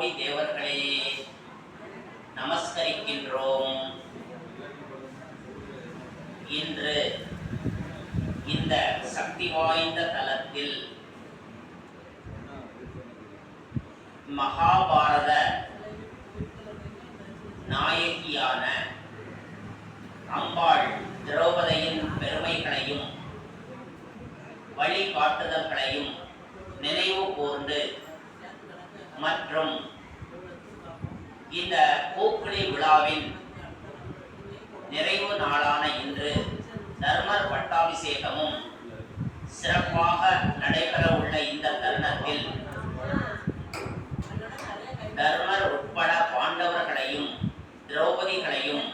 கோடி தேவர்களே நமஸ்கரிக்கின்றோம். இன்று இந்த சக்தி வாய்ந்த தலத்தில் மகாபாரத நாயகியான அம்பாள் திரௌபதியின் பெருமைகளையும் வழிகாட்டுதல்களையும் நினைவு கூர்ந்து மற்றும் இந்த பூக்குழி விழாவின் நிறைவு நாளான இன்று தர்மர் பட்டாபிஷேகமும் சிறப்பாக நடைபெற உள்ள இந்த தருணத்தில் தர்மர் உட்பட பாண்டவர்களையும் திரௌபதிகளையும்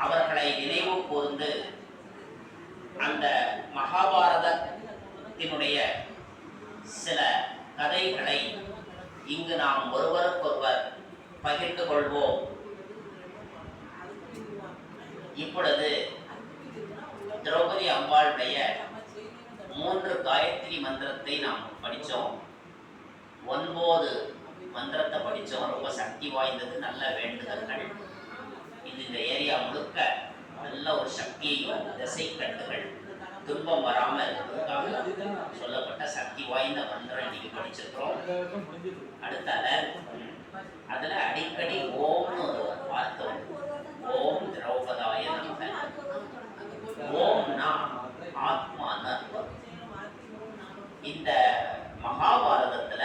அவர்களை நினைவு கூர்ந்து அந்த மகாபாரதத்தினுடைய சில கதைகளை இங்கு நாம் ஒருவருக்கொருவர் பகிர்ந்து கொள்வோம். இப்பொழுது திரௌபதி அம்பாளுடைய 3 காயத்ரி மந்திரத்தை நாம் படித்தோம். 9 மந்திரத்தை படித்தோம். ரொம்ப சக்தி வாய்ந்தது, நல்ல வேண்டுதல்கள். இது இந்த ஏரியா முழுக்க நல்ல ஒரு சக்தியையும் திசை கட்டுகள் துன்பம் வராமல் இருக்கிறதுக்காக சொல்லப்பட்ட சக்தி வாய்ந்த மந்திரம் இன்னைக்கு படிச்சிருக்கிறோம். அடுத்தால அதுல அடிக்கடி ஓம்னு ஒரு வார்த்தை உண்டு. ஓம் திரௌபதாய நமக. ஓம்னா ஆத்மான்னு அர்த்தம். இந்த மகாபாரதத்துல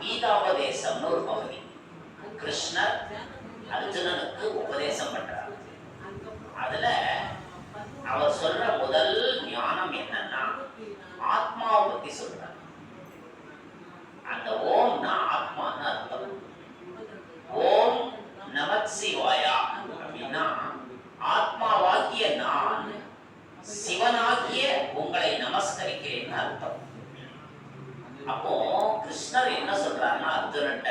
கீதாபதேசம்னு ஒரு பகுதி. கிருஷ்ணர் அர்ஜுனனுக்கு உபதேசம் பண்றார். அதுல அவர் சொல்ற முதல் ஞானம் என்னன்னா ஆத்மாவை பத்தி சொல்றார். அந்த ஓம்னா ஆத்மான்னு அர்த்தம். ஓம் நமச்சிவாயா அப்படின்னா ஆத்மாவாகிய நான் சிவனாகிய உங்களை நமஸ்கரிக்கிறேன்னு அர்த்தம். அப்போ கிருஷ்ணர் என்ன சொல்றாருன்னா அர்ஜுனன்ட்ட,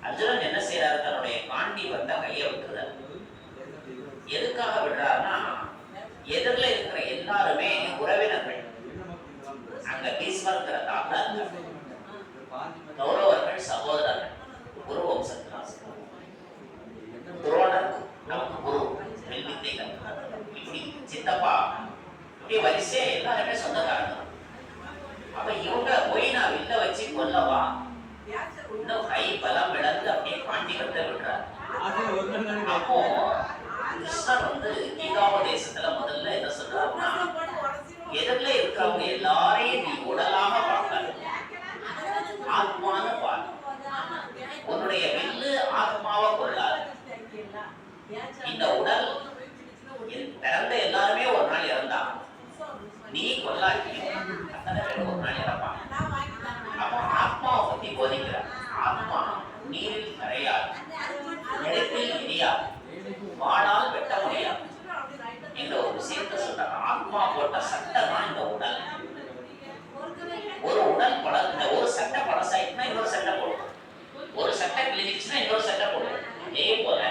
அர்ஜுனன் என்ன செய்யறாரு? தன்னுடைய காண்டி வந்த கையை விட்டுறாரு. எதுக்காக விடுறாருன்னா எதிரில் இருக்கிற எல்லாருமே உறவினர்கள். அங்க பீஸ்மர்ங்கிற தாத்தா, கௌரவர்கள் சகோதரர்கள், குரு வம்சத்தினார், துரோணர் நமக்கு குரு, வெல்வித்தைகள், இப்படி சித்தப்பா, இப்படி வரிசையா எல்லாருமே சொந்தக்காரங்க. அப்ப இவங்க போய் நான் வில்ல வச்சு கொல்லவா, இன்னும் கை பலம் இழந்து அப்படியே பாண்டி கட்ட விடுறாரு. அப்போ கிருஷ்ணர் கீதாபதேசத்துல முதல்ல என்ன சொல்றாருன்னா, எதிரில இருக்கிறவங்க எல்லாரையும் நீ உடலாக பார்க்காது, ஆத்மான்னு பாரு. உன்னுடைய வில்லு ஆத்மாவை கொள்ளாது. இந்த உடல் பிறந்த எல்லாருமே ஒரு நாள் இறந்தாங்க. நீ கொல்லாக்கி அத்தனை பேர் ஒரு நாள் இறப்பாங்க. அப்போ ஆத்மாவை பத்தி போதிக்கிறார். ஆத்மா நீரில் கரையாது, நெருப்பில் எரியாது, வாளால் வெட்ட முடியாது என்ற ஒரு விஷயத்தை சொல்றாங்க. ஆத்மா போட்ட சட்டை தான் இந்த உடல். ஒரு உடல் இந்த ஒரு சட்டை பழசாயிட்டுனா இன்னொரு சட்டை போடும், ஒரு சட்டை கிழிஞ்சிச்சுன்னா இன்னொரு சட்டை போடும். அதே போல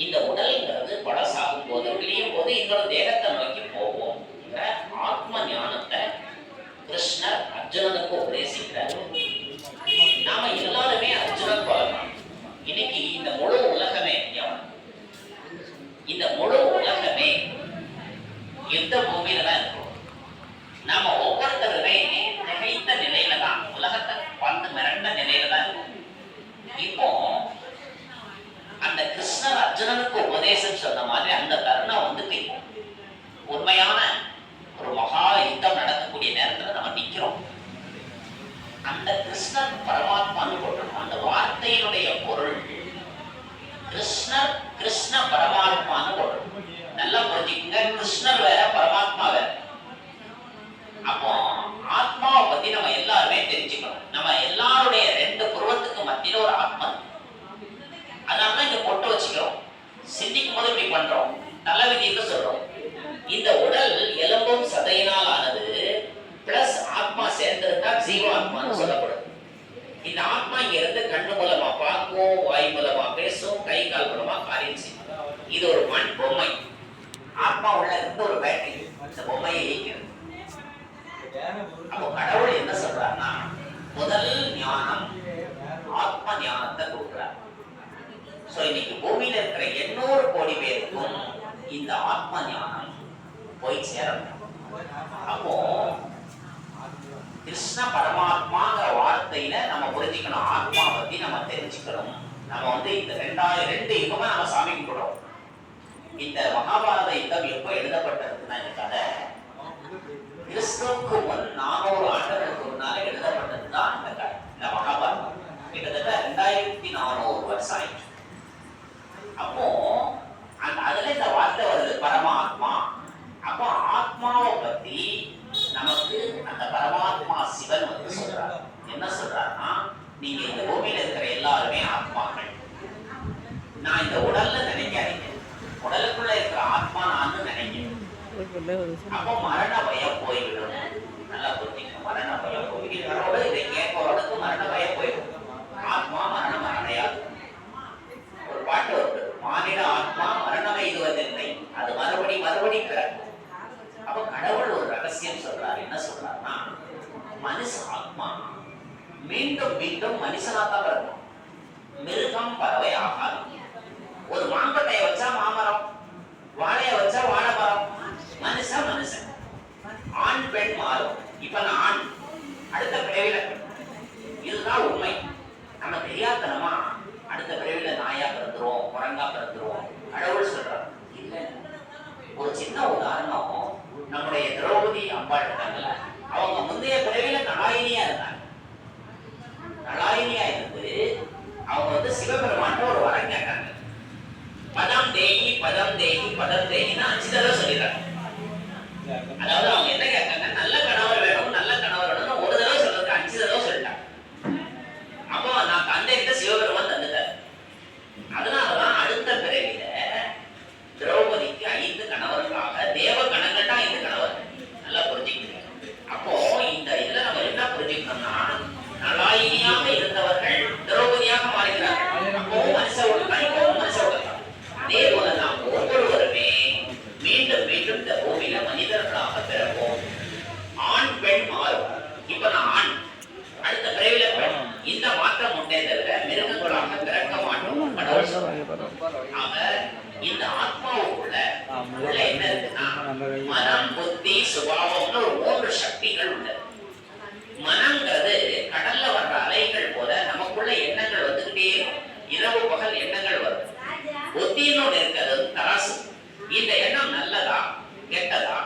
இந்த உடல்ங்கிறது பழசாகும் போது, கிழியும் போது இன்னொரு தேகத்தை நோக்கி போவோம். ஆத்ம ஞானத்தை கிருஷ்ணர் அர்ஜுனனுக்கு உபதேசிக்கிறார். நாம எல்லாருமே அர்ஜுனன் போலதான். இன்னைக்கு இந்த முழு உலகமே யுத்த பூமியில தான் இருக்கும். நாம ஒவ்வொருத்தருமே திகைத்த நிலையில தான், உலகத்தை பார்த்து மிரண்ட நிலையில தான் இருக்கும். இப்போ அந்த கிருஷ்ணர் அர்ஜுனனுக்கு உபதேசம் சொன்ன மாதிரி அந்த தருணம் இப்போ உண்மையான ஒரு மகா யுத்தம் நடக்கக்கூடிய நேரத்துல நம்ம நிக்கிறோம். அந்த கிருஷ்ணர் பரமாத்மான்னு போட்டிருக்கோம். அந்த வார்த்தையினுடைய பொருள் கிருஷ்ணர் கிருஷ்ண பரமாத்மான்னு போட்டிருக்கோம். நல்லா புரிஞ்சுக்கங்க. கிருஷ்ணர் வேற, பரமாத்மா வேற. அப்போ ஆத்மாவை பத்தி நம்ம எல்லாருமே தெரிஞ்சுக்கணும். நம்ம எல்லாருடைய 2 புருவத்துக்கு மத்தியில ஒரு ஆத்மா. அதனால இங்க பொட்டு வச்சுக்கிறோம். சிந்திக்கும் போது இப்படி பண்றோம். தலைவிதிக்கு சொல்றோம். இந்த உடல் எலும்பும் சதையினால் ஆனது, பிளஸ் ஆத்மா சேர்ந்திருந்தா ஜீவாத்மான்னு சொல்லப்படுது. இந்த ஆத்மா இங்க இருந்து கண்ணு மூலமா பார்க்கும், வாய் மூலமா பேசும், கை கால் மூலமா காரியம் செய்யும். இது ஒரு மண் பொம்மை. ஆத்மா உள்ள இருந்து ஒரு பேட்டரி இந்த பொம்மையை இயக்கிறது. அப்போ கடவுள் என்ன சொல்றாருன்னா முதல் ஞானம் ஆத்ம ஞானத்தை கொடுக்குறார். சோ இன்னைக்கு பூமியில இருக்கிற 800 கோடி பேருக்கும் இந்த ஆத்ம ஞானம் போய் சேரணும். அப்போ கிருஷ்ண பரமாத்மாங்கிற வார்த்தையில நம்ம புரிஞ்சுக்கணும், ஆத்மா பத்தி நம்ம தெரிஞ்சுக்கணும். நம்ம இந்த 2 யுகமா நம்ம சாமி கும்பிடுறோம். இந்த மகாபாரத யுத்தம் எப்ப எழுதப்பட்டதுன்னா இந்த கதை கிறிஸ்துவுக்கு முன் 400 ஆண்டுகளுக்கு முன்னால எழுதப்பட்டதுதான் இந்த கதை. இந்த மகாபாரதம் கிட்டத்தட்ட 2400 வருஷம் ஆயிடுச்சு. அப்போ அதுல இந்த வார்த்தை வருது பரமாத்மா. அப்போ ஆத்மாவை பத்தி நமக்கு அந்த பரமாத்மா சிவன் சொல்றாரு. என்ன சொல்றாருன்னா நீங்க இந்த பூமியில இருக்கிற எல்லாருமே ஆத்மாக்கள். நான் இந்த உடல்ல நினைக்காதீங்க, உடலுக்குள்ள இருக்கிற ஆத்மா நான் நினைக்கிறேன். அப்போ மரண பயம் போய்விடும். நல்லா புரிஞ்சுக்கணும், மரண பயம் போய்விடும். இதை கேட்பவர்களுக்கு மரண பயம் போயிடும். ஆத்மா மரணம் அடையாது. ஒரு பாட்டு வருது, மானிட ஆத்மா மரணம் எய்துவதில்லை, அது மறுபடி பிறக்கும். அப்ப கடவுள் ஒரு ரகசியம் சொல்றாரு. என்ன சொல்றாருன்னா மனுஷ ஆத்மா மீண்டும் மீண்டும் மனுஷனாத்தான் பிறக்கும். மிருகம் பறவை ஆகாது. ஒரு மாங்கட்டையை வச்சா மாமரம், வாழைய வச்சா வாழை மரம். மனுஷன் ஆண் பெண் மாறும். இப்ப நான் ஆண், அடுத்த பிறவில இதுதான் உண்மை. நம்ம தெரியாதனமா அடுத்த பிறவில நாயா பிறந்துருவோம், குரங்கா பிறந்துருவோம். கடவுள் சொல்றாரு இல்ல. ஒரு சின்ன உதாரணம், நம்முடைய திரௌபதி அம்பாள் இருக்காங்கல்ல, அவங்க முந்தைய பிறவில நலாயினியா இருந்தாங்க. நலாயினியா இருந்து அவங்க சிவபெருமான் ஒரு வரம் கேட்டாங்க. பதம் தேகி பதம் தேகி பதம் தேகின்னு 5 தடவை சொல்லிடுறாங்க. அதாவது அவங்க என்ன கேட்டாங்க, நல்ல கணவர் வேணும், நல்ல கணவர் வேணும். ஒரு தடவை சொல்றதுக்கு 5 தடவை சொல்லிட்டாங்க. அப்போ நான் தந்தைகிட்ட சிவபெருமான் தந்துட்டார். அதனாலதான் அடுத்த பிறவில திரௌபதிக்கு 5 கணவர்களாக தேவ கணங்கள்னா 5 கணவர். நல்லா புரிஞ்சுக்கணும். அப்போ இந்த இதுல நம்ம என்ன புரிஞ்சுக்கணும்னா நலாயினியாக இருந்தவர்கள் திரௌபதியாக மாறுகிறார்கள். அப்பவும் மனுஷ ஒழுக்கம், இப்பவும் மனுஷ ஒழுக்கம். அதே போல நாம் ஒவ்வொருவருமே மீண்டும் மீண்டும் இந்த பூமியில மனிதர்களாக பிறப்போம். ஆண் பெண் மாறும். இப்ப நான் ஆண், அடுத்த பிறவில பெண். இந்த மாற்றம் உண்டே தவிர மிருகங்களாக பிறக்க மாட்டோம். ஆக இந்த ஆத்மாவுக்குள்ள என்ன இருக்குன்னா மனம், புத்தி, சுபாவம்னு ஒரு 3 சக்திகள் உண்டு. மனம்ங்கிறது கடல்ல வர்ற அலைகள் போல நமக்குள்ள எண்ணங்கள் வந்துகிட்டே இருக்கும். இரவு பகல் எண்ணங்கள் வரும். புத்தியினோடு இருக்கிறது தராசு. இந்த எண்ணம் நல்லதா கெட்டதா,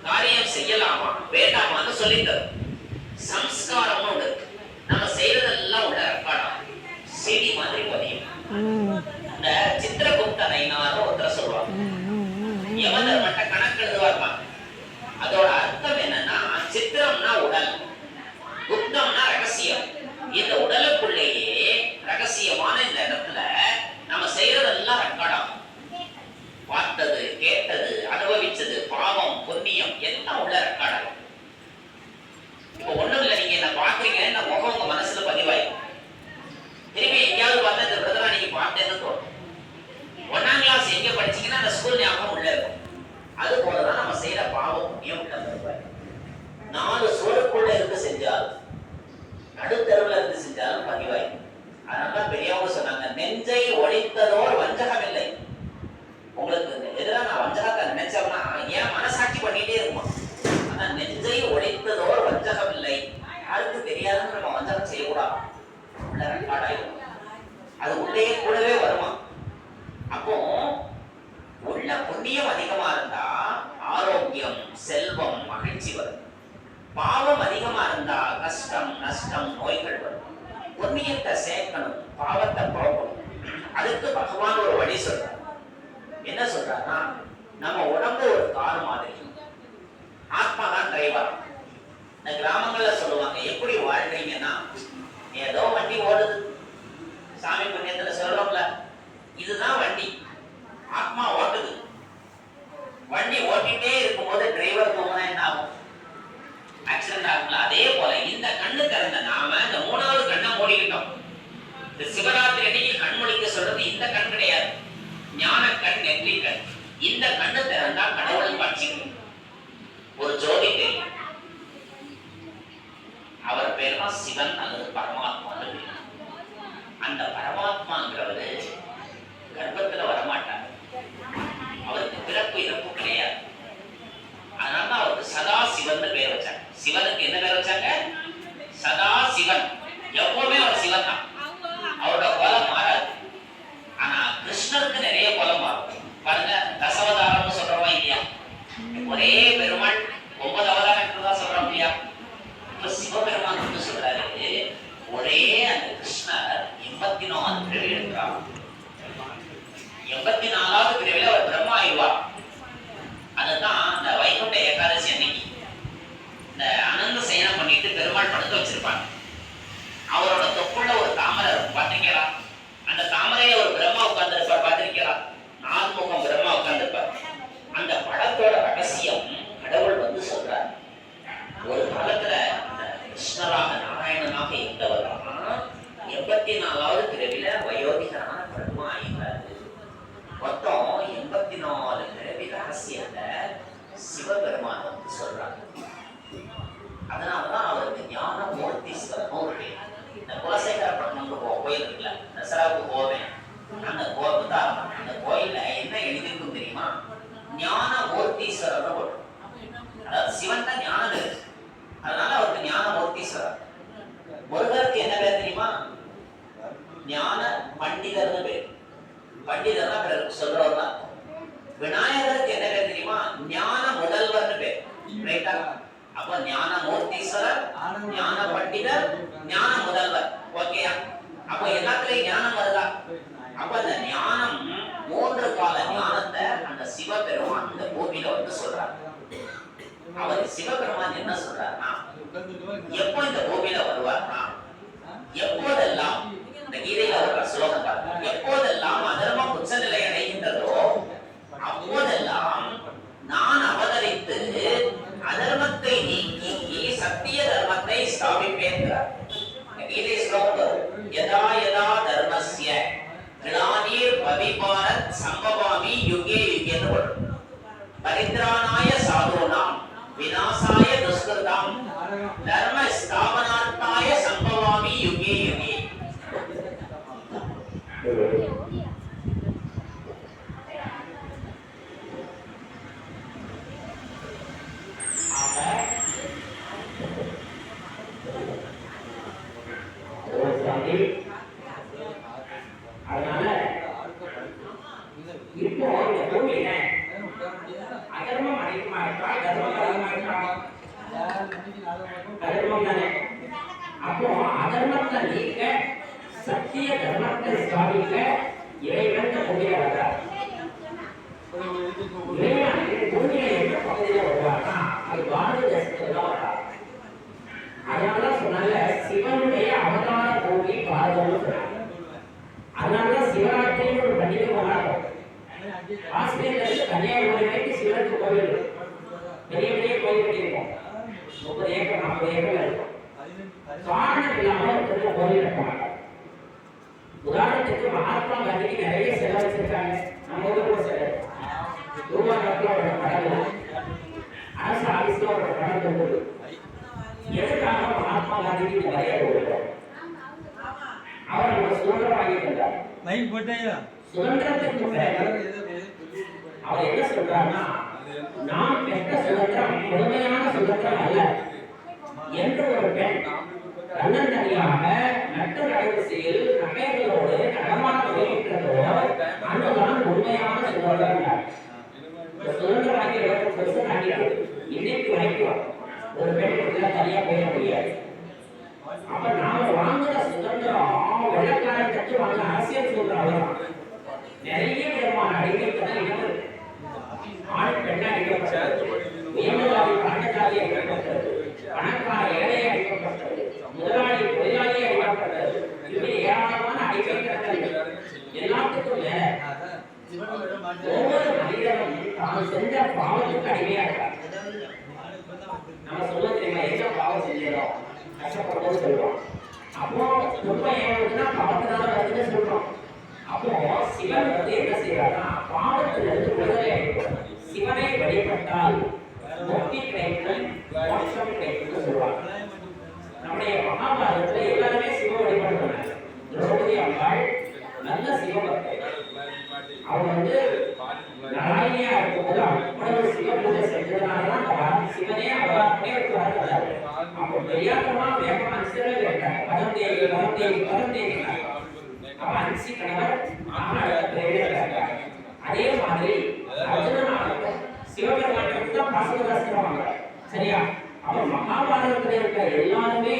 காரியம் செய்யலாமா வேண்டாமான்னு சொல்லி தரும். சம்ஸ்காரம் உண்டு. நம்ம செய்யறதெல்லாம் உள்ள ரெக்கார்டம் செடி மாதிரி பதியும். இந்த சித்திரகுப்த நைனார் ஒருத்தர் சொல்லுவாங்க, யமதர்மட்ட கணக்கு எழுதுவார்மா. அதோட அர்த்தம் என்னன்னா சித்திரம்னா உடல், குப்தம்னா ரகசியம். இந்த உடலுக்குள்ளேயே ரகசியமான இந்த இடத்துல நம்ம செய்யறதெல்லாம் ரெக்கார்டம். பார்த்தது, கேட்டது, அனுபவிச்சது, பாவம், புண்ணியம் எல்லாம் உள்ள ரெக்கார்டம். இப்போ ஒண்ணும் இல்லை, நீங்க என்ன பாக்குறீங்க, இந்த முகம் உங்க மனசுல பதிவாயிடும். திரும்பி எங்கேயாவது பார்த்தா இந்த பிரதரா நீங்க பார்த்தேன்னு தோணும். 1ஆம் கிளாஸ் எங்க படிச்சீங்கன்னா அந்த ஸ்கூல் ஞாபகம் உள்ள இருக்கும். அது போலதான் நம்ம செய்யற பாவம், புண்ணியம் உள்ள இருப்பாரு. 4 சுவருக்குள்ள இருந்து செஞ்சாலும் நடுத்தருவுல இருந்து செஞ்சாலும் பதிவாயிடும். அதனால பெரியவங்க சொன்னாங்க, நெஞ்சை ஒழித்ததோர் வஞ்சகம் இல்லை. உங்களுக்கு எதிராக நான் வஞ்சகத்தை நினைச்சோம்னா ஏன் மனசாட்சி பண்ணிட்டே இருக்குமா? ஆனா நெஞ்சை ஒழித்ததோர் வஞ்சகம் இல்லை. யாருக்கு தெரியாதுன்னு நம்ம வஞ்சகம் செய்யக்கூடாது. உள்ள ரெக்கார்ட் ஆயிடும். அது உள்ளே கூடவே வருமா? அப்போ உள்ள புண்ணியம் அதிகமா இருந்தா ஆரோக்கியம், செல்வம், மகிழ்ச்சி வரும். பாவம் அதிகமா இருந்தா கஷ்டம், நஷ்டம், நோய்கள் வரும். புண்ணியத்தை சேர்க்கணும், பாவத்தை போகணும். அதுக்கு பகவான் ஒரு வழி சொல்றார். என்ன சொல்றாருன்னா நம்ம உடம்பு ஒரு கார் மாதிரி, ஆத்மா தான் டிரைவர். இந்த கிராமங்கள்ல சொல்லுவாங்க, எப்படி வாழ்றீங்கன்னா ஏதோ வண்டி ஓடுது, சாமி புண்ணியத்துல சொல்றோம்ல, இதுதான் வண்டி, ஆத்மா ஓட்டுது. வண்டி ஓட்டிட்டே இருக்கும்போது டிரைவர் தூங்கினா என்ன ஆகும்? ஆக்சிடென்ட் ஆகும்ல. அதே போல இந்த கண்ணு திறந்த நாம இந்த 3வது கண்ணை மூடிக்கிட்டோம். இந்த சிவராத்திரி அன்னைக்கு கண் முழிக்க சொல்றது இந்த கண் கிடையாது, ஞான கண், நெற்றி கண். இந்த கண்ணு திறந்தா கடவுள் காட்சி, ஒரு ஜோதி தெரியும். பேர் தான் சிவன் அல்லது பரமாத்மான்னு பேர். அந்த பரமாத்மாங்கிறவரு கர்ப்பத்துல வரமாட்டார், அவருக்கு பிறப்பு இறப்பு கிடையாது. அதனால அவருக்கு சதா சிவன் பேர் வச்சாங்க. சிவனுக்கு என்ன பேர் வச்சாங்க? சதா சிவன். எப்பவுமே அவர் சிவன் தான், அவரோட கோலம் மாறாது. ஆனா கிருஷ்ணருக்கு நிறைய கோலம் மாறும். பாருங்க, தசவதாரம்னு சொல்றோம் இல்லையா, ஒரே பெருமாள் 9 அவதாரம் தான் சொல்றோம் இல்லையா. இப்ப சிவபெருமான் சொல்றாரு, ஒரே அந்த கிருஷ்ணர் 84 பிறவி எடுக்கிறார். 84வது பிறவில அவர் பிரம்மா ஆயிடுவார். அதுதான் அந்த வைகுண்ட ஏகாதசி அன்னைக்கு இந்த அனந்த சயனம் பண்ணிட்டு பெருமாள் படுக்க வச்சிருப்பாங்க. அவரோட தொப்புள்ள ஒரு தாமரை பார்த்திருக்கீங்களா? அந்த தாமரையில ஒரு பிரம்மா உட்கார்ந்திருப்பார், பார்த்திருக்கீங்களா? 4 முகம் பிரம்மா உட்கார்ந்திருப்பார். அந்த படத்தோட ரகசியம் கடவுள் வந்து சொல்றார், ஒரு காலத்துல கிருஷ்ணராக நாராயணனாக இருந்தவர் 84வது பிறவில வயோதிகரான பிரம்மா ஆகிறார். மொத்தம் 84 பிறவி ரகசியத்தை சிவபெருமான் வந்து சொல்றார். அதனாலதான் அவருக்கு ஞான மூர்த்தீஸ்வரன் ஒரு பேர். இந்த குலசேகரப்பட்டினம் கோயில் இருக்குல்ல, தசராவுக்கு போவேன், அந்த அந்த கோயில்ல என்ன எழுதிருக்கும் தெரியுமா? ஞான மூர்த்தீஸ்வரர் போட்டு, அதாவது சிவன் தான் ஞானம் இருக்கு, அதனால அவருக்கு ஞான மூர்த்தீஸ்வரர். முருகருக்கு என்ன பேர் தெரியுமா? ஞான பண்டிதர்னு பேர். பண்டிதர்னா பிறருக்கு சொல்றவர் தான். விநாயகருக்கு என்ன பேர் தெரியுமா? ஞான முதல்வர்னு பேர். ரைட்டா? அப்ப ஞான மூர்த்தீஸ்வரர், ஞான பண்டிதர், ஞான முதல்வர். ஓகேயா? அப்ப எல்லாத்துலயும் ஞானம் வருதா? அப்ப அந்த ஞானம் 3 கால ஞானத்தை அந்த சிவபெருமான் இந்த பூமியில வந்து சொல்றார். அவர் சிவபெருமான் என்ன சொல்றாருன்னா, எப்போ இந்த பூமியில வருவார்னா, எப்போதெல்லாம் இந்த கீதையில ஒரு ஸ்லோகம் பாருங்க, எப்போதெல்லாம் அதர்மம் உச்சநிலை அடைகின்றதோ அப்போதெல்லாம் நான் அவதரித்து அதர்மத்தை நீக்கி சத்திய தர்மத்தை ஸ்தாபிப்பேன். கீதை ஸ்லோகம், யதா யதா தர்மஸ்ய கிளானிர் பவிபாரத் சம்பவாமி யுகே யுகேன்னு வரும். பரித்ராணாய சாதுனாம் விநாசாய துஷ்கிருதாம் தர்ம ஸ்தாபனார்த்தாய சம்பவாமி யுகே யுகே. அதனால இப்போ இந்த பூமியில அதர்மம் அதிகமா இருக்கா, தர்மம் அதிகமா இருக்கா? அதர்மம் தானே. அப்போ அதர்மத்தை நீக்க சத்திய தர்மத்தை ஸ்தாபிக்க இறைவன் இந்த பூமியில வர்றார். இறைவன் பூமியில எந்த பகுதியில வருவார்னா, அது பாரத தேசத்துல தான் வர்றார். அதனால சொன்னால சிவனுடைய அவதார பூமி பாரதம்னு சொன்னாங்க. அதனாலதான் சிவராத்திரி ஒரு பண்டிகை கொண்டாடுறோம். ஆஸ்திரேலியாவில் கன்னியாகுமரி வரைக்கும் சிவனுக்கு கோவில், பெரிய பெரிய கோவில் கட்டியிருக்கோம். 30 ஏக்கர் 40 ஏக்கர் இருக்கும். காரணம் இல்லாம ஒரு கோவில் கட்ட மாட்டாங்க. உதாரணத்துக்கு மகாத்மா காந்திக்கு நிறைய செலவு வச்சிருக்காங்க. நம்ம ஊருக்கு ஒரு செலவு ரூபாய் கடவுள் அரசு ஆபீஸ்ல ஒரு பணம் தந்தது. எதுக்காக மகாத்மா காந்திக்கு இந்த மரியாதை கொடுக்கிறோம்? அவர் நம்ம சுதந்திரம் வாங்கியிருந்தார். சுதந்திரத்திற்கு அவர் என்ன சொல்றாருன்னா, நாம் பெற்ற சுதந்திரம் முழுமையான சுதந்திரம் அல்ல என்று ஒரு பெண் தன்னந்தனியாக நட்ட நடைவரிசையில் நகைகளோடு நடமாட முயற்சிக்கிறதோ அதுதான் உண்மையான சுதந்திரம். சுதந்திரம் வாங்கி 20 வருஷம் ஆகியது. இன்னைக்கு வரைக்கும் ஒரு பெண் தனியா போயிட முடியாது. அப்ப நாம வாங்குற சுதந்திரம் வெள்ளக்காரன் கட்சி வாங்க அரசியல் சுதந்திரம். நிறைய விதமான அடிமைகள் இருக்கு. ஆண் பெண்ணா அடிக்கப்பட்டது, உயர்ந்ததாரி பணக்காரி அடிக்கப்பட்டது, பணக்கார ஏழை அடிக்கப்பட்டது, முதலாளி தொழிலாளி அடிக்கப்பட்டது. இப்படி ஏராளமான அடிமைகள். எல்லாத்துக்கும் ஒவ்வொரு மனிதனும் தான் செஞ்ச பாவத்துக்கு அடிமையா இருக்கார். நம்ம சொல்ல தெரியுமா, என்ன பாவம் செஞ்ச தெரியாதமா வேகமா அனுசரவே கேட்டாங்க. பதம் தேவி பதம் தேவி பதம் தேவி. அப்ப அனுசி கணவர் அதே மாதிரி அர்ஜுனனாகட்டும் சிவபெருமானுக்கு தான் பாசகதாசிரமாங்க. சரியா? அப்ப மகாபாரதத்துல இருக்க எல்லாருமே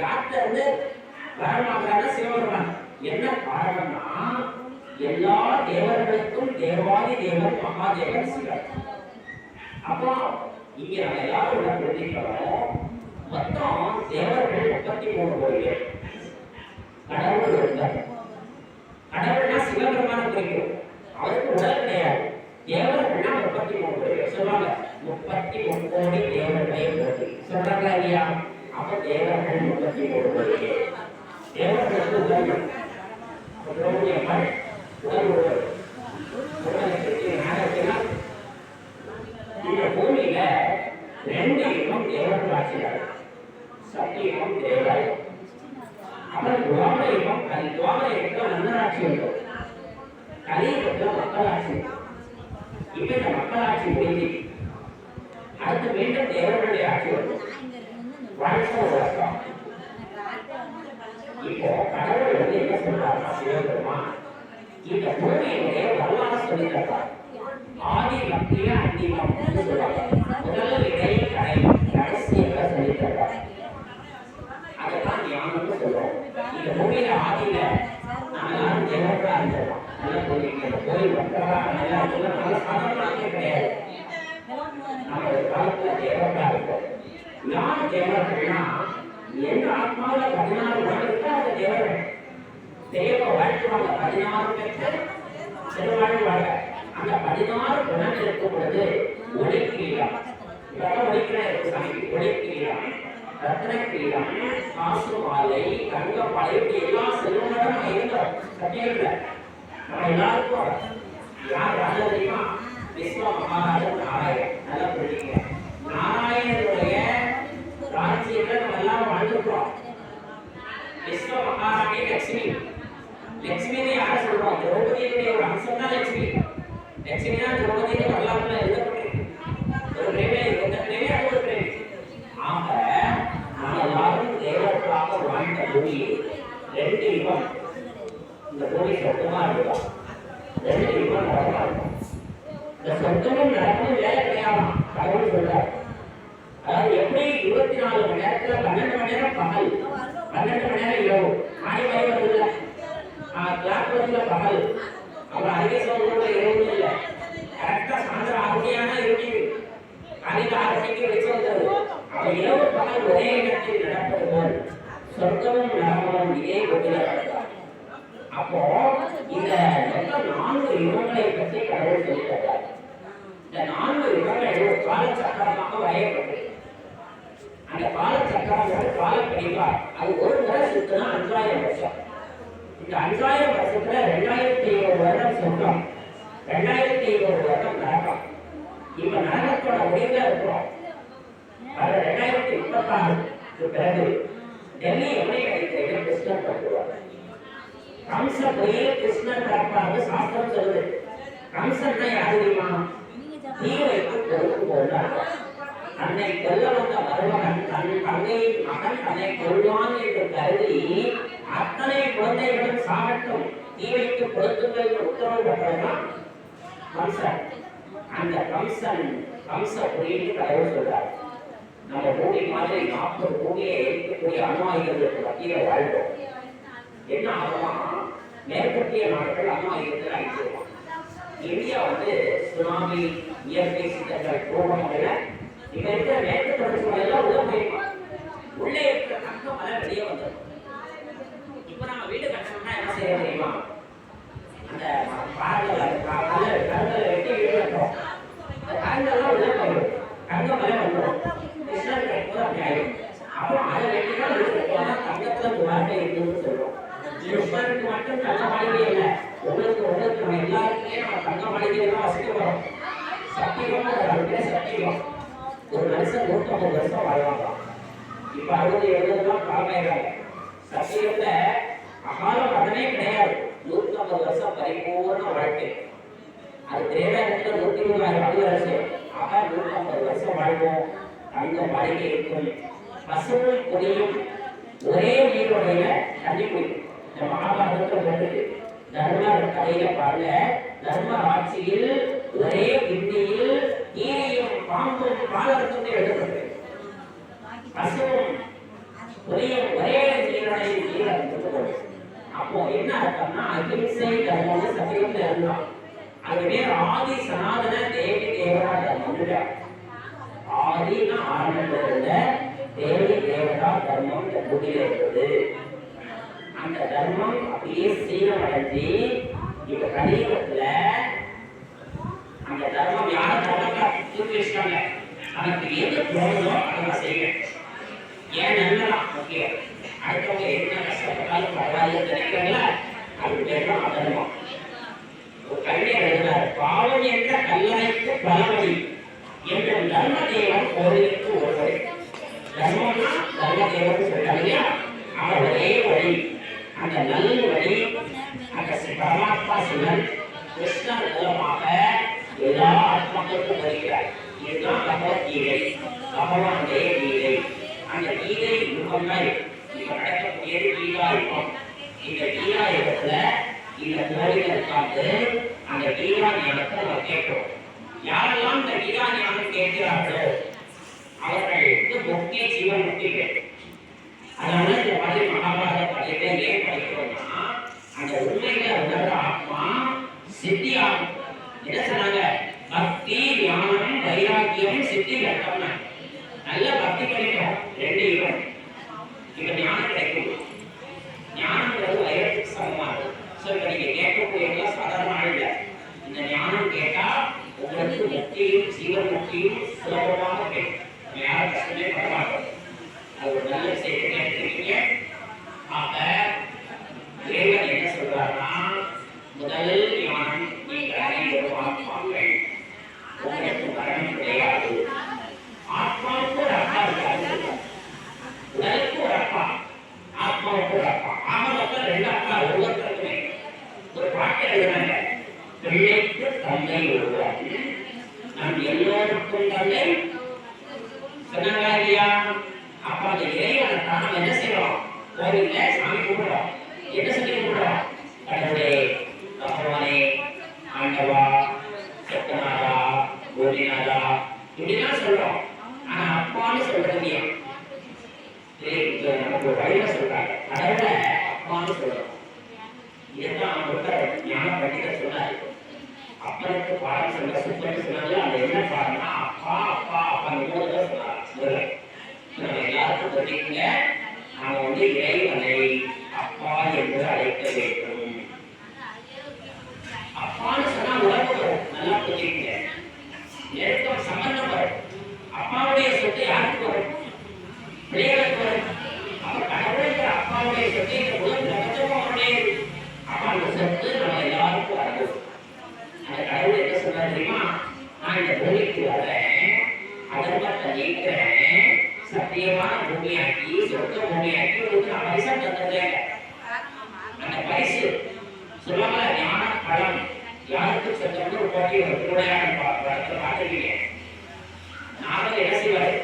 யார்கிட்ட இருந்து வரமாகிறாங்க? சிவபெருமான். என்ன காரணம்னா எல்லா தேவர்களுக்கும் தேவாதி தேவன் மகாதேவன் சிவன். அப்போ இங்க நம்ம எல்லாரும் உள்ள புரிஞ்சுக்கிறோம். மொத்தம் தேவர்கள் 33 பேர். கடவுள் இருந்தார். கடவுள்னா சிவபெருமான குறிக்கும். அவருக்கு உடல் கிடையாது. தேவர்கள்னா 33 பேர். சொல்லுவாங்க 33 கோடி தேவர்களை பற்றி சொல்றாங்களா இல்லையா? அப்ப தேவர்கள் 33 பேர். தேவர்களுக்கு உடல் இந்த பூமியில 2 யுகம் தேவர்கள் ஆட்சியாளர். சத்தியுகம் தேவாலயம். அப்புறம் துவாபர யுகம். துவாபர யுகத்துல மன்னராட்சி இருக்கும். கலியுகத்துல மக்களாட்சி. இப்ப இந்த மக்களாட்சி முடிஞ்சு அடுத்து மீண்டும் தேவர்களுடைய ஆட்சி வரும். வாழ்க்கை உலகம். இப்போ கடவுள் வந்து என்ன சொல்றாருன்னா சிவபெருமான் இந்த பூமியினுடைய வரலாறு சொல்லித்தரார். ஆதி மத்திய அந்திமம் சொல்றாங்க. முதல்ல இடையே கடைசியாக சொல்லித்தரார். அதைத்தான் ஞானம்னு சொல்றோம். இந்த பூமியில ஆதியில நாம யாரும் தேவர்களா இருந்தோம். நல்லா புரிஞ்சுக்கணும். கோயில் பக்தர்களா நல்லா இருக்கலாம். நல்ல சாதாரணமாக கிடையாது. நம்ம ஒரு காலத்துல தேவர்களா இருக்கோம். யார் தேவர்கள்னா எந்த ஆத்மாவில 16 குணம் இருக்கோ அந்த தேவர்கள். தேவ வாழ்த்துவாங்க 16 பெற்று செல்வாழ்வாங்க. அந்த 16 குணம் இருக்கும் பொழுது ஒளிக்கிரீடம், ஒளிக்கிரீடம், ரத்னக்கிரீடம், காசு மாலை, தங்க மாலை, இப்படி எல்லா செல்வங்களும் நம்ம இருந்தோம். சத்தியத்துல நம்ம எல்லாருக்கும் யார் ராஜா தெரியுமா? விஸ்வ மகாராஜன் நாராயணன். நல்லா புரிஞ்சுங்க. நாராயணனுடைய ராஜ்யத்துல நம்ம எல்லாம் வாழ்ந்துக்கிறோம். விஸ்வ மகாராணி லட்சுமி. லட்சுமியை யார சொல்றோம்? திரௌபதியுடைய ஒரு அம்சம் தான் லட்சுமி. லட்சுமி தான் திரௌபதியுடைய வரலாற்றுல எழுதப்பட்டிருக்கு. ஒரு பிரேமே இந்த பிரேமே அது ஒரு பிரேமே. ஆக நம்ம எல்லாரும் தேவர்களாக வாழ்ந்த பூமி 2 யுகம். இந்த பூமி சொந்தமா இருக்கலாம். 2 யுகம் நடக்கா இருக்கும். இந்த சொந்தமும் நடக்கணும் வேலை கிடையாது. கடவுள் சொல்றார். அதாவது எப்படி 24 மணி நேரத்துல 12 மணி நேரம் பகல், 12 மணி நேரம் இரவு. மாறி மாறி வருதுல்ல. கிளாக் வருதுல பகல். அப்புறம் அதிக சோழர்களோட இரவு இல்லை. கரெக்டா சாயந்தரம் 6 மணியானா இருக்கு. காலையில் 6 மணிக்கு வச்சு வந்தது. அப்ப இரவு பகல் ஒரே இடத்தில் நடப்பதுதான் சொர்க்கமும் நரகமும் இதே கோவில நடந்தார். அப்போ இந்த மொத்தம் 4 யுகங்களை பற்றி கடவுள் சொல்லிட்டார். இந்த 4 யுகங்கள் ஒரு காலச்சக்கரமாக வரையப்பட்டது. அந்த காலச்சக்கரம் காலக்கணிப்பா அது ஒரு முறை சுத்தினா 5000 வருஷம். இந்த 5000 வருஷத்துல 2500 வருடம் சொர்க்கம், 2500 வருடம் நரகம். இப்ப நரகத்தோட முடிவுல இருக்கிறோம். 2036 பிறகு டெல்லி எப்படி கிடைக்கிறது? கிருஷ்ணன் படுத்துவார். கம்ச கோயில் கிருஷ்ணன் பிறப்பாக சாஸ்திரம் சொல்லுது. கம்சன் தான் யாரு தெரியுமா? தீவைக்கு பொறுப்பு கொண்டார். தன்னை கொல்ல வந்த மருமகன் தன் தங்கையின் மகன் தன்னை கொள்வான் என்று கருதி அத்தனை குழந்தைகளும் சாகட்டும், தீவைக்கு பொறுத்துங்கள் என்று உத்தரவு பெற்றதுதான் கம்சன். அந்த கம்ச குறியீட்டு கடவுள் சொல்றார். நம்ம பூமி மாதிரி 40 பூமியை இருக்கக்கூடிய அணுவாயுதங்களுக்கு மத்தியில வாழ்வோம். என்ன ஆகுமா? மேற்கத்திய நாடுகள் அணுவாயுதத்தில் அழிச்சிருவாங்க. இந்தியா வந்து சுனாமி, இயற்கை சித்தங்கள், பூகம்பங்கள்ல இப்ப இருக்கிற மேற்கு தொடர்ச்சி மலையெல்லாம் உள்ள போயிருமா? உள்ளே இருக்கிற தங்க மலை வெளியே வந்துடும். இப்ப நம்ம வீடு கட்டணும்னா என்ன செய்ய தெரியுமா? அந்த கருங்கலை வெட்டி வீடு கட்டுறோம். அந்த கருங்கெல்லாம் உள்ள போயிடும். தங்க மலை வந்துடும். கிருஷ்ணன் கிடைக்கும் அப்படி ஆயிடும். அப்புறம் அதை வெட்டிதான் வீடு கட்டுவாங்க. தங்கத்துல துவாரத்தை இருக்குன்னு சொல்றோம். கிருஷ்ணனுக்கு மட்டும் தங்க மாளிகை இல்லை. உங்களுக்கு நம்ம எல்லாருக்குமே நம்ம தங்க மாளிகை தான் வசிக்க போறோம். சத்தியம் சத்தியம். ஒரு மனுஷன் 150 வருஷம் வாழ்வாங்க. இப்ப 60-70 காலமாயிடுறாங்க. சத்தியத்துல அகால மரணமே கிடையாது. 150 வருஷம் பரிபூர்ண வாழ்க்கை. அது திரேதாயுகத்துல 120,000 வருஷம். ஆக 150 வருஷம் வாழ்வோம். தங்க மாளிகை இருக்கும். பசுவும் புலியும் ஒரே நீருடைய தண்ணி குடிக்கும். இந்த மகாபாரதத்துல போட்டு தர்மர் கதையில பாருங்க, தர்ம ஆட்சியில் ஒரே விண்ணியில் நீரையும் பாம்பும் பாலகத்துக்கு எழுதப்பட்டது. பசுவும் புலியும் ஒரே நீருடைய நீரை கொடுத்தது. அப்போ என்ன அர்த்தம்னா அகிம்சை தர்மம் சத்தியம்னு இருந்தான். அது பேர் ஆதி சனாதன தேவி தேவரா தர்மம். ஆதினா ஆரம்பத்தில் தேவி தேவதா தர்மம் இந்த பூமியில இருந்தது. அந்த தர்மம் அப்படியே சீனம் அடைஞ்சி இப்ப கலியுகத்துல அந்த தர்மம் யார தர்மத்தை தூக்கி வச்சிட்டாங்க. நமக்கு எது தோணுதோ அதை செய்யணும். ஏன் நல்லா முக்கியம். அடுத்தவங்க என்ன கஷ்டப்பட்டாலும் பரவாயில்ல நினைக்கிறாங்களா, அது பேர் தான் அதர்மம். ஒரு கவிஞர் எழுதினார், பாவம் என்ற கல்லறைக்கு பலவழி என்ற தர்மதேவன் கோவிலுக்கு ஒருவரை. தர்மம்னா தர்மதேவன் சொல்றாங்க இல்லையா, அவன் ஒரே வழி, அந்த நல்ல வழி, அந்த பரமாத்மா சிவன் கிருஷ்ணன் மூலமாக எல்லா ஆத்மாக்களுக்கும் வருகிறார். இதுதான் பகவத்கீதை, பகவானுடைய கீதை. அந்த கீதை யுகம் தான் இப்ப நடக்கக்கூடியது கீதா யுகம். இந்த கீதா யுகத்துல இந்த கோவில உட்கார்ந்து அந்த கீதா ஞானத்தை நம்ம கேட்கிறோம். யாரெல்லாம் இந்த கீதா ஞானம் கேட்கிறார்களோ அவர்களுக்கு முக்கிய ஜீவன் முக்தி கிடைக்கும். அதனால இந்த மாதிரி மகாபாரத கதையை ஏன் படிக்கிறோம்னா அந்த உண்மைகளை உணர்ற ஆத்மா சித்தி ஆகும். என்ன சொன்னாங்க? பக்தி ஞானம் வைராக்கியம் சித்தி கட்டம்னா நல்ல பக்தி பண்ணிட்டோம். ரெண்டு யுகம் இப்ப ஞானம் கிடைக்கும். ஞானம்ன்றது வைரத்துக்கு சமமாகும். இப்ப நீங்க கேட்கக்கூடியதெல்லாம் சாதாரண இல்லை. இந்த ஞானம் கேட்டா உங்களுக்கு முக்தியும் ஜீவன் முக்தியும் சுலபமாக கிடைக்கும். யாரும் கஷ்டமே பரவாயில்ல. அது ஒரு நல்ல விஷயத்தை கேட்டிருக்கீங்க. ஆக இறைவன் என்ன சொல்றாருன்னா, முதல் ஞானம் நீங்கள் அனைவரும் ஆத்மாக்கள், உங்களுக்கு மரணம் கிடையாது. ஆத்மாவுக்கு ஒரு அப்பா இருக்காரு, உடலுக்கு ஒரு அப்பா, ஆத்மாவுக்கு ஒரு அப்பா. ஆக மொத்தம் ரெண்டு அப்பா ஒவ்வொருத்தருக்குமே. ஒரு பாட்டு எழுதுறாங்க, பிள்ளைக்கு தந்தை ஒருவர், நம் எல்லோருக்கும் தந்தை சொன்னாங்களா இல்லையா? அப்ப அந்த இறைவனை நாம் என்ன செய்யறோம்? கோவில்ல சாமி கும்பிடுறோம். என்ன சொல்லி கும்பிடுறோம்? கடவுளே, பகவானே, ஆண்டவா, சத்தநாதா, கோவிநாதா இப்படிலாம் சொல்றோம். ஆனா அப்பான்னு சொல்றது இல்லையா? நமக்கு ஒரு வழியில சொல்றாங்க, கடவுளை அப்பான்னு சொல்றோம். இதுதான் அவங்க ஞான பண்டிதர் சொன்னாரு. அப்பனுக்கு பாடம் சொல்ல சுத்தம் சொன்னாங்க. அது என்ன பாடம்னா அப்பா அப்பா அப்பா மூணுதான் சொன்னாங்க. நம்ம எல்லாருக்கும் சொல்லிக்கங்க, நாம இறைவனை அப்பா என்று அழைக்க வேண்டும். அப்பான்னு சொன்னா உறவு வரும். நல்லா புரிஞ்சுக்கங்க, நெருக்கம் சம்பந்தம் வரும். அப்பாவுடைய சொத்து யாருக்கு வரும்? பிள்ளைகளுக்கு வரும். அப்ப கடவுளுக்கு அப்பாவுடைய சொத்து இந்த உலகம் பிரபஞ்சமும் அவருடையது. அப்ப அந்த சொத்து நம்ம எல்லாருக்கும் வரணும். அந்த கடவுள் என்ன சொல்றாரு தெரியுமா? நான் இந்த பூமிக்கு வரேன், அதர்மத்தை நீக்கிறேன், சத்தியமான பூமியாக்கி சொந்த பூமியாக்கி உங்களுக்கு நான் பரிசா தந்துடுறேன். அந்த பரிசு சொல்லாம ஞான பழம் யாருக்கு சொந்தம்னு ஒரு போட்டி ஒரு திருவிளையாட படத்துல பார்த்துருக்கீங்க. நாங்கள் என்ன செய்வாரு?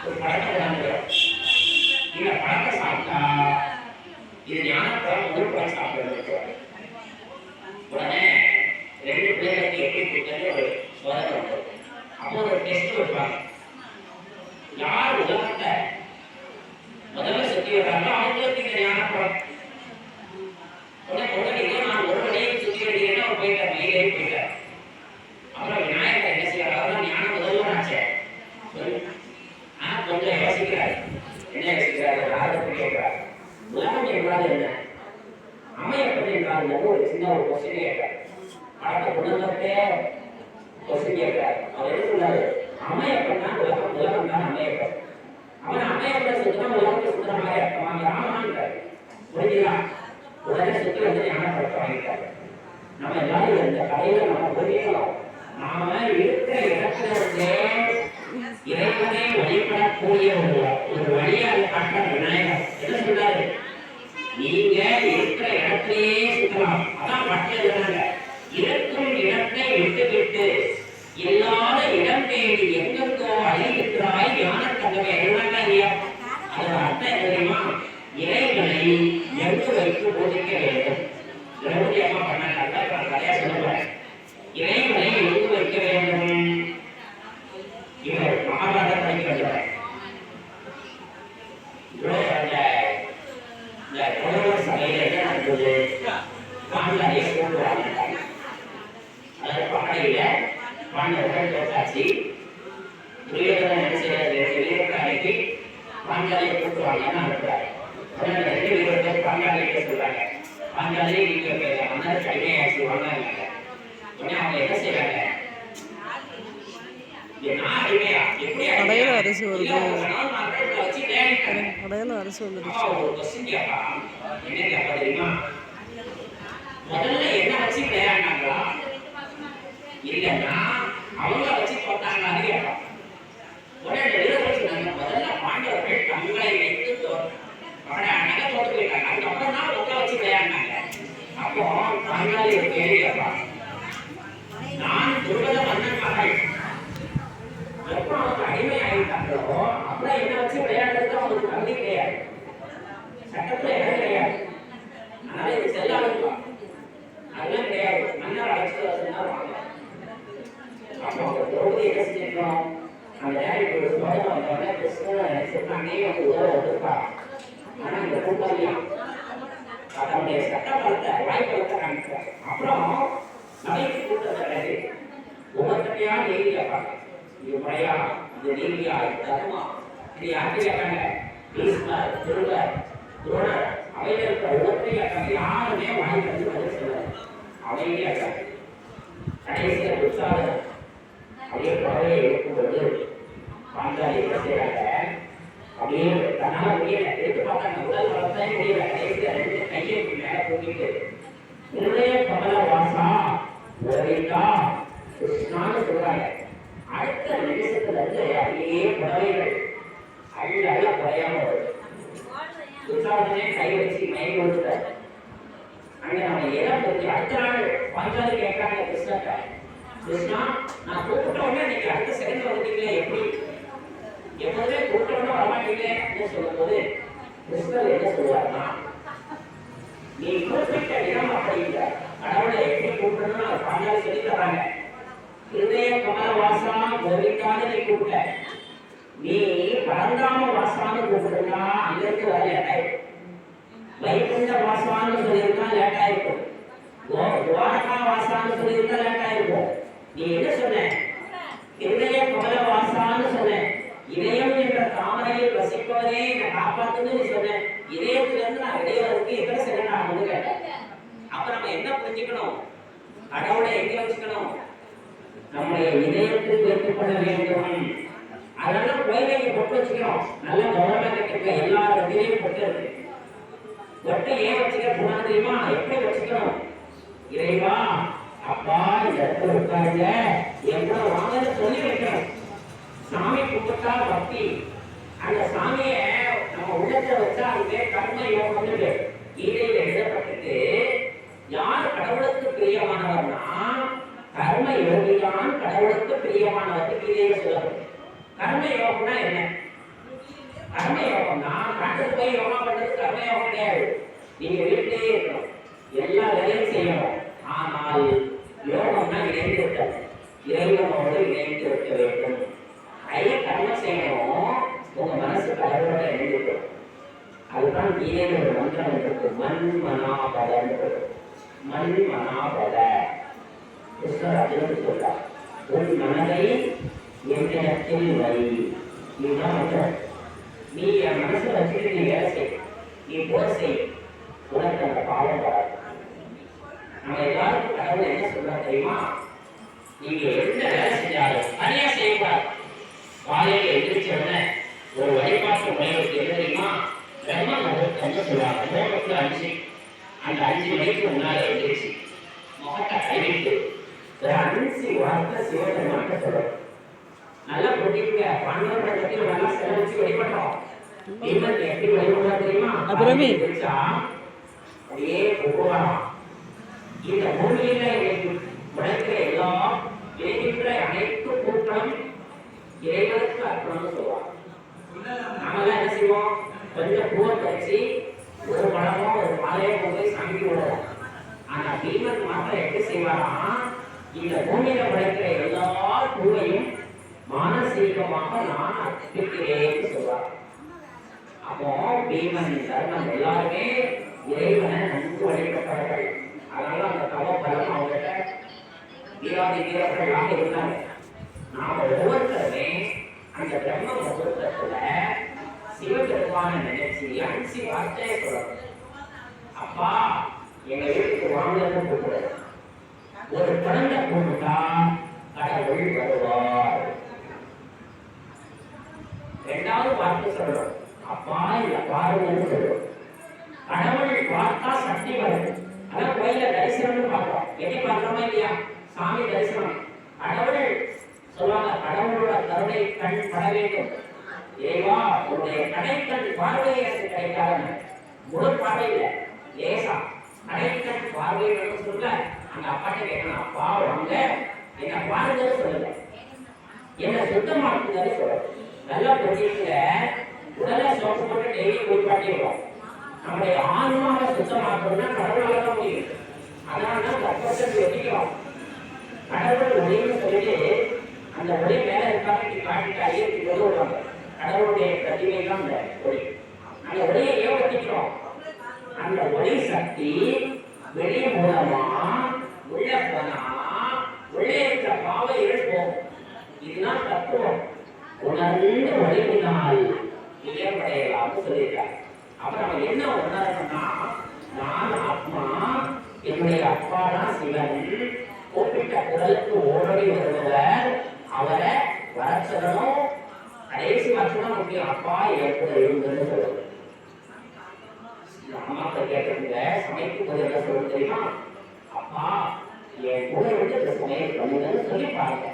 ஒரு பழத்தை வாங்குறோம். இந்த பழத்தை சாப்பிட்டா இது ஞான பழம் ஒரு பழம் சாப்பிடுறது. உடனே ரெண்டு பிள்ளைகளுக்கு எப்படி கொடுத்தது ஒரு சோதனை வந்தது. அப்போ ஒரு டெஸ்ட் வைப்பாங்க. யார் உலகத்தை முதல்ல சுத்தி வர்றாங்களோ அவங்களுக்கு இந்த ஞானப்படம். உடனே நான் ஒரு வழியை சுத்தி வருகிறேன்னா அவர் போயிட்டார், மயிலே போயிட்டார். அப்புறம் விநாயகர் என்ன செய்யறாரு? அவர்தான் ஞானம் முதல்வர் ஆச்சே. ஆனா கொஞ்சம் யோசிக்கிறார். என்ன யோசிக்கிறாரு? ஆர்வத்தை கேட்கிறார். உலகம் என்றால் என்ன? அமையப்பது என்றால் ஒரு சின்ன ஒரு கொஸ்டின் கேட்கிறார். அடுத்த குடும்பத்தை கொஸ்டின் கேட்கிறார். அவர் என்ன சொல்றாரு? அமையப்பன் தான் உலகம், உலகம் தான் அமையப்பன். அவன் அமையப்பன் சுத்தம் உலகத்தை சுத்தமாக அவன் ராமனான்றாரு. புரிஞ்சுதா? உடனே சுத்தி வந்து ஞானப்படுத்த வாங்கிட்டாரு. நம்ம எல்லாரும் இந்த கதையில நம்ம புரியணும். நாம இருக்கிற இடத்துல இருந்தே இறைவனை வழிபடக்கூடிய ஒரு வழியை காட்டுற விநாயகர் என்ன சொல்றாரு? நீங்க இருக்கிற இடத்திலேயே சுத்தலாம். அதான் பட்டியல் எழுதுறாங்க. இருக்கும் இடத்தை விட்டு இல்லாத இடம் தேடி எங்கெங்கோ அழிவிக்கிறாய் ஞான தங்கமே. எழுதாங்க இல்லையா? பாஞ்சாலியை கூட்டுவாங்கன்னு அனுப்புறாரு. உடனே அந்த 2 வீரர்கள் பாஞ்சாலியை சொல்றாங்க, பாஞ்சாலி நீங்க மன்னர் கடிமையாச்சு வாங்க. உடனே அவங்க என்ன செய்யறாங்க, கடையில் அரிசி வருது, கடையில் அரிசி வந்துடுச்சு. முதல்ல என்ன வச்சு விளையாடினாங்களா இல்லைன்னா அவங்க வச்சு போட்டாங்களான்னு கேட்பாங்க. உடனே வீரர்கள் சொன்னாங்க, முதல்ல பாண்டவர்கள் தங்களை வைத்து நகை தோட்டு போயிட்டாங்க, அதுக்கப்புறம் தான் உங்களை வச்சு விளையாடினாங்க. அப்போ பாஞ்சாலி ஒரு கேள்வி கேட்பாங்க, நான் துருவத மன்னன் மகள் எப்போ அவங்க அடிமை ஆகிட்டாங்களோ அப்புறம் என்ன வச்சு விளையாடுறதுக்கு அவங்களுக்கு தகுதி கிடையாது, சட்டத்துல இடம் கிடையாது, அதனால இது செல்லாதுப்பா, அதெல்லாம் கிடையாது, மன்னர் அழைச்சிட்டு வாங்க. அப்போ அவங்க திரௌபதி என்ன செஞ்சிருக்கோம், அந்த நேரம் ஒரு சோதனை வந்தோடனே கிருஷ்ணன் சொன்னாங்க வந்து உதவ வந்துருப்பா, ஆனா இந்த கூட்டலையும் அதனுடைய சட்டப்பலத்தை வாய்ப்பலத்தை காமிக்கிறார். அப்புறம் சபைக்கு கூட்டத்தை கிடையாது, ஒவ்வொருத்தையா நீதி கேட்பாங்க, இது முறையா, இது நீதியா, இது தர்மா, இது யாருக்கு கேட்காங்க, பீஷ்மர், திருவர், துரோணர், அவையில இருக்கிற ஒவ்வொருத்தையும் கேட்காங்க, யாருமே வாய் வந்து பதில் சொல்ல அவையே கேட்காங்க. கடைசியில உற்சாகம் அப்படியே குறையை இருக்கும்போது பாஞ்சாலி என்ன செய்யறாங்க, அப்படியே தன்னால முடியல, எடுத்து பார்த்தாங்க, உடல் வளர்த்தே முடியல, கடைசியில 2 கையை மேல தூக்கிட்டு உன்னுடைய கமல வாசா உறவிட்டா கிருஷ்ணான்னு சொல்றாங்க. அடுத்த நிமிஷத்துல இருந்து அப்படியே புடவைகள் அள்ள குறையாம வருது. உற்சாகமே கை வச்சு மயங்கி கொடுத்தாரு. அங்க நம்ம இடம் பற்றி அடுத்த நாள் பாஞ்சாலி கேட்கறாங்க கிருஷ்ணா, கிருஷ்ணா நான் கூப்பிட்ட உடனே நீங்க அடுத்த செகண்ட் வந்துட்டீங்களே, எப்படி எப்போதுமே கூப்பிட்ட உடனே வரமாட்டீங்களே அப்படின்னு சொல்லும் போது கிருஷ்ணர் என்ன சொல்றாருன்னா, நீ குறிப்பிட்ட இடம் அப்படி இல்லை, கடவுளை எப்படி கூப்பிடணும்னு பாஞ்சாலி சொல்லி தராங்க. ஹிருதய கமல வாசா கோவிந்தான்னு நீ கூப்பிட்ட, நீ பரந்தாம வாசான்னு கூப்பிடுறா அங்கிருந்து வர லேட் ஆயிடும், வைகுண்ட வாசான்னு சொல்லியிருந்தா லேட் ஆயிருக்கும், துவாரகா வாசான்னு சொல்லியிருந்தா லேட் ஆயிருக்கும். நீ என்ன சொன்ன, ஹிருதய கமல வாசான்னு சொன்ன, இதயம் என்ற தாமரையில் வசிப்பவரே என்னை காப்பாத்துன்னு நீ சொன்ன, இதயத்துல இருந்து நான் வெளியவருக்கு எத்தனை செகண்ட் ஆகும்னு கேட்டேன். அப்ப நம்ம என்ன புரிஞ்சுக்கணும், கடவுளை எங்க வச்சுக்கணும், நம்முடைய இதயத்தில் வைத்துக் கொள்ள வேண்டும். அதனால கோயிலை பொட்டு வச்சுக்கிறோம், நல்ல கவர்மெண்ட் இருக்க எல்லா இடத்திலையும் பொட்டு இருக்கு. பொட்டை ஏன் வச்சுக்க போனா தெரியுமா, எப்படி வச்சுக்கணும், இறைவா அப்பா இந்த இடத்துல உட்காருங்க எவ்வளவு வாங்க சொல்லி வைக்கணும். சாமி கும்பிட்டா பக்தி, அந்த சாமிய நம்ம உள்ளத்தை வச்சா அங்கே கர்ம யோகம் கீதையில எழுதப்பட்டிருக்கு. யார் கடவுளுக்கு பிரியமானவர்னா கர்ம யோகிதான் கடவுளுக்கு பிரியமானவர் கீதையில சொல்லப்படும். கர்ம யோகம்னா என்ன, கர்ம யோகம்னா காட்டுக்கு போய் யோகா பண்றது கர்ம யோகம் கிடையாது. நீங்க வீட்டிலேயே இருக்கணும், எல்லா வேலையும் செய்யணும், ஆனால் யோகம்னா இணைந்து விட்டது, இறைவனோடு இணைந்து இருக்க வேண்டும். நிறைய கர்மம் செய்யணும், உங்க மனசு கடவுளோட இணைந்துட்டோம். அதுதான் கீதையில ஒரு மந்திரம் இருக்கு, மண் மனாபத, மண் மனாபத. கிருஷ்ணர் அர்ஜுனனுக்கு சொல்றார், உன் மனதை என்னிடத்தில் வை. இதுதான் மந்திரம். நீ என் மனசுல வச்சுட்டு நீ வேலை செய், நீ போர் செய், உனக்கு அந்த பாவம் வராது. நம்ம எல்லாருக்கும் கடவுள் என்ன சொல்றாரு தெரியுமா, நீங்க எந்த வேலை செஞ்சாலும் தனியா செய்யக்கூடாது. காலையில எந்திரிச்ச உடனே ஒரு வழிபாட்டு முறை என்ன தெரியுமா, பிரம்ம முகூர்த்தம்னு சொல்லுவாங்க. முகூர்த்தத்துல 5, அந்த 5 மணிக்கு முன்னால எந்திரிச்சு முகத்தை கழுவிட்டு ஒரு 5 வார்த்தை சிவபெருமான்கிட்ட சொல்லணும். நல்லா புரிஞ்சுக்கங்க, பாண்டவர்களை பத்தி நல்லா செலவச்சு வழிபடுறோம். பீமன் எப்படி வழிபடுறா தெரியுமா, அப்படியே ஒவ்வொரு இந்த பூமியில உழைக்கிற எல்லாம் இறைகின்ற அனைத்து பூக்களும் இறைவனுக்கு அர்ப்பணம்னு சொல்லுவாங்க. நாமெல்லாம் என்ன செய்வோம், கொஞ்சம் பூவை பறிச்சு ஒரு பழமோ ஒரு மாலையோ போய் சாமிக்கு விடுவோம். ஆனா பீமன் மாத்திரம் எப்படி செய்வாராம், இந்த பூமியில உழைக்கிற எல்லா பூவையும் மானசீகமாக நான் அர்ப்பிக்கிறேன்னு சொல்வார். அப்போ பீமன் தர்மம் எல்லாருமே இறைவனை நன்கு வழிபட்டவர்கள். அதனால அந்த தவ பலம் அவங்கள்ட்ட வீராதி வீரர்களாக இருந்தாங்க. நாம ஒவ்வொருத்தருமே அந்த பிரம்ம முகூர்த்தத்துல சிவபெருமான நினைச்சு அஞ்சு வார்த்தையை சொல்லணும். அப்பா எங்க வீட்டுக்கு வாங்கன்னு கூப்பிடுறது. ஒரு குழந்தை கூப்பிட்டா கடவுள் வருவார். இரண்டாவது வார்த்தை சொல்லணும், அப்பா இல்ல பாருங்கன்னு சொல்லணும். கடவுள் பார்த்தா சக்தி வரும். அதான் கோயில தரிசனம்னு பார்க்கிறோம். எப்படி பார்க்கிறோமா இல்லையா? சாமி தரிசனம். கடவுள் சொல்லுவாங்க, கடவுளோட கருணை கண் பட வேண்டும். இறைவா உன்னுடைய கடைக்கண் பார்வை எனக்கு கிடைக்காது. முழு பார்வை இல்லை, லேசா கடைக்கண் பார்வை சொல்ல அந்த அப்பாட்ட கேட்கணும், அப்பா வாங்க என்ன பாருங்கன்னு சொல்லல, என்ன சுத்தமாக்குங்கன்னு சொல்லணும். நல்லா புரிஞ்சுங்க. உடலை சோப்பு போட்டு டெய்லி குளிப்பாட்டிடுவோம். நம்முடைய ஆன்மாவை சுத்தமாக்கணும்னா கடவுளால தான் முடியும். அதனாலதான் பர்பஸ் ஒட்டிக்கிறோம். கடவுள் ஒளின்னு சொல்லிட்டு அந்த ஒளி மேல இருக்காங்க காட்டிட்டு ஐயத்துக்கு கொண்டு வருவாங்க. கடவுளுடைய பிரதிமை தான் அந்த ஒளி. அந்த ஒளியை ஏன் ஒட்டிக்கிறோம்? அந்த ஒளி சக்தி வெளி மூலமா உள்ள போனா உள்ளே இருக்கிற பாவை எழுப்போம். இதுதான் தத்துவம். உணர்ந்து ஒளிவினால் இதயமடையலாம்னு சொல்லியிருக்காங்க. அப்ப நம்ம என்ன உணரணும்னா, நான் ஆத்மா, என்னுடைய அப்பா தான் சிவன், கூப்பிட்ட குரலுக்கு ஓடடி வருபவர், அவரை வர சொல்லணும். கடைசி வருஷம் முக்கியம், அப்பா எப்படி இருந்ததுன்னு சொல்லணும். அம்மாக்கள் கேட்கறதுங்க, சமைக்கும் போது என்ன சொல்லணும் தெரியுமா? அப்பா என் கூட வந்து இந்த சமையல் பண்ணுங்கன்னு சொல்லி பாருங்க.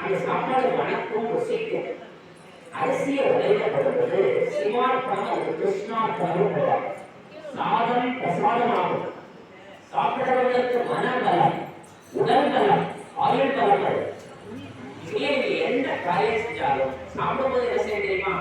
அந்த சாப்பாடு வணக்கம் ருசிக்கும். அரிசியை உடையப்படுவது சிவார்ப்பணம், அது கிருஷ்ணார்ப்பணம் போவாங்க. சாதம் பிரசாதம் ஆகும். சாப்பிடுறவர்களுக்கு மனபலம், உடல் பலம், ஆயுள் பலம். இதே எந்த காரியம் செஞ்சாலும் சாப்பிடும்போது என்ன செய்ய தெரியுமா?